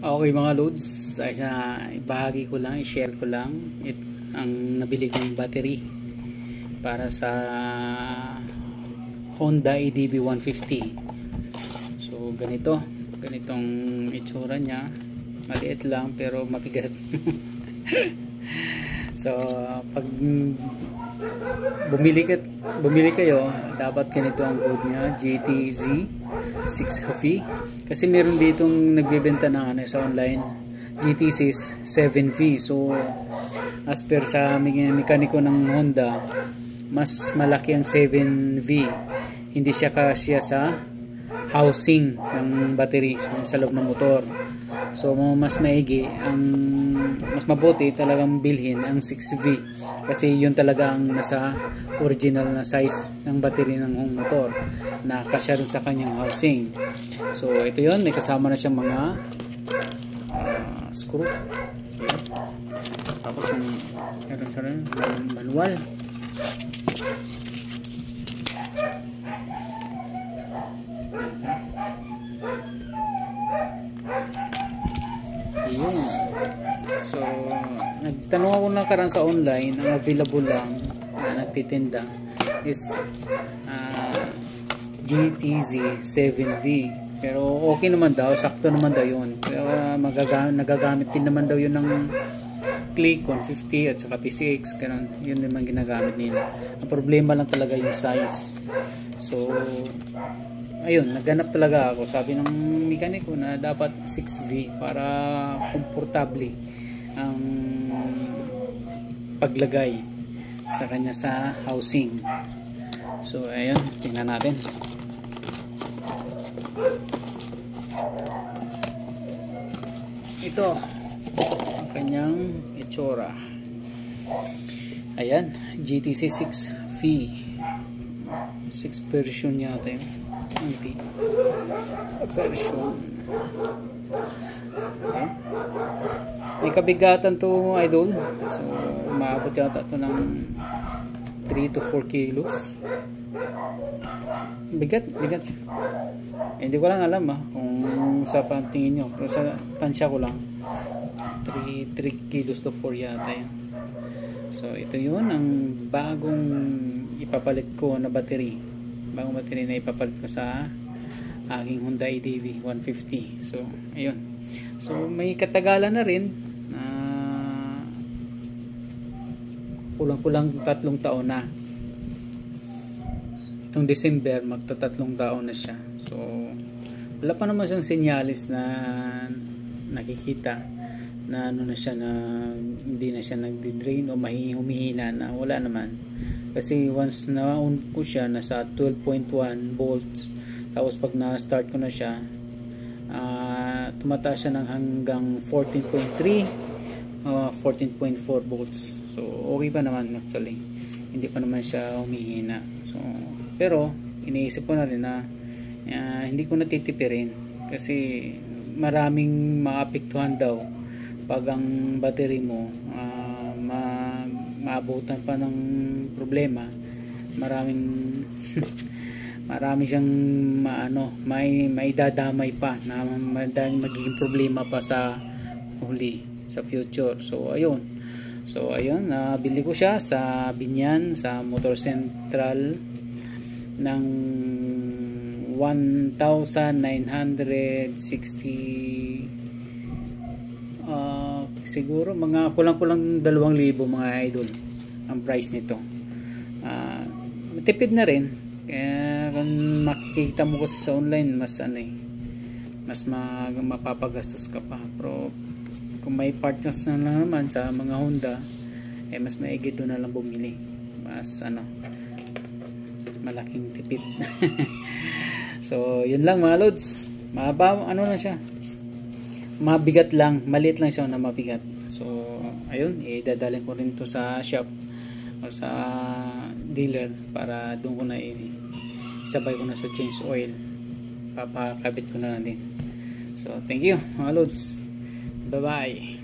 Okay mga loads, ay ibahagi ko lang, i-share ko lang ang nabili kong battery para sa Honda EDV 150. So ganitong itsura niya, maliit lang pero mabigat. So pag bumili kayo, dapat ganito ang code niya, GTZ6V, kasi meron ditong nagbebenta ng sa online, GTZ 7V. So as per sa mekaniko ng Honda, mas malaki ang 7V, hindi siya kasya sa housing ng battery sa loob ng motor. So mas maigi, mas mabuti talagang bilhin ang 6V, kasi yun talaga ang nasa original na size ng battery ng motor na kasya rin sa kanyang housing. So ito yun, may kasama na siyang mga screw. Ayan. Tapos yung manual. Ayun. So nagtanong ako na karan sa online, ang available lang na nagtitinda is GTZ 7V, pero okay naman daw, sakto naman daw yun. Pero nagagamit din naman daw yun ng Click-On 50 at saka PCX, ganun, yun naman ginagamit nila. Ang problema lang talaga yung size. So ayun, nagganap talaga ako, sabi ng mekaniko na dapat 6V para komportable ang paglagay sa kanya sa housing. So ayun, tingnan natin. Ito ang kanyang itsura. Ayan, GTZ 6V 6 version yata yun, version. Okay. May kabigatan to, idol. So maabot yata to ng 3 to 4 kilos. Bigat siya. Hindi ko lang alam kung sa pantingin nyo, pero sa tansya ko lang 3 kilos to 4 yata yan. So ito yun ang bagong ipapalit ko na battery, bagong battery na ipapalit ko sa aking Honda EDV 150. So ayun, so may katagalan na rin, kulang-kulang 3 taon na. Itong December magta-3 taon na siya. So wala pa naman siyang senyalis na nakikita na ano na siya, na hindi na siya nagdi-drain o humihina na, wala naman. Kasi once na-on ko siya, nasa 12.1 volts, tapos pag na-start ko na siya, tumataas siya ng hanggang 14.3 14.4 volts. So okay pa naman actually, hindi pa naman siya humihina. So pero iniisip ko na rin na hindi ko natitipirin, kasi maraming maapektuhan daw pag ang battery mo maabutan pa ng problema. Marami siyang may dadamay pa na magiging problema pa sa huli, sa future. So ayun, nabili ko siya sa Binyan, sa Motor Central ng 1,960, siguro mga kulang-kulang 2,000 mga idol ang price nito. Matipid na rin, kaya kung makikita mo kasi sa online, mas mapapagastos ka pa. Pero kung may partners na lang naman sa mga Honda, mas maigi doon na lang bumili, mas malaking tipid. So yun lang mga loads, na siya, mabigat lang, maliit lang siya na mabigat. So ayun, idadalhin ko rin to sa shop o sa dealer para doon ko na isabay ko na sa change oil, papakabit ko na lang din. So thank you mga loads, bye bye.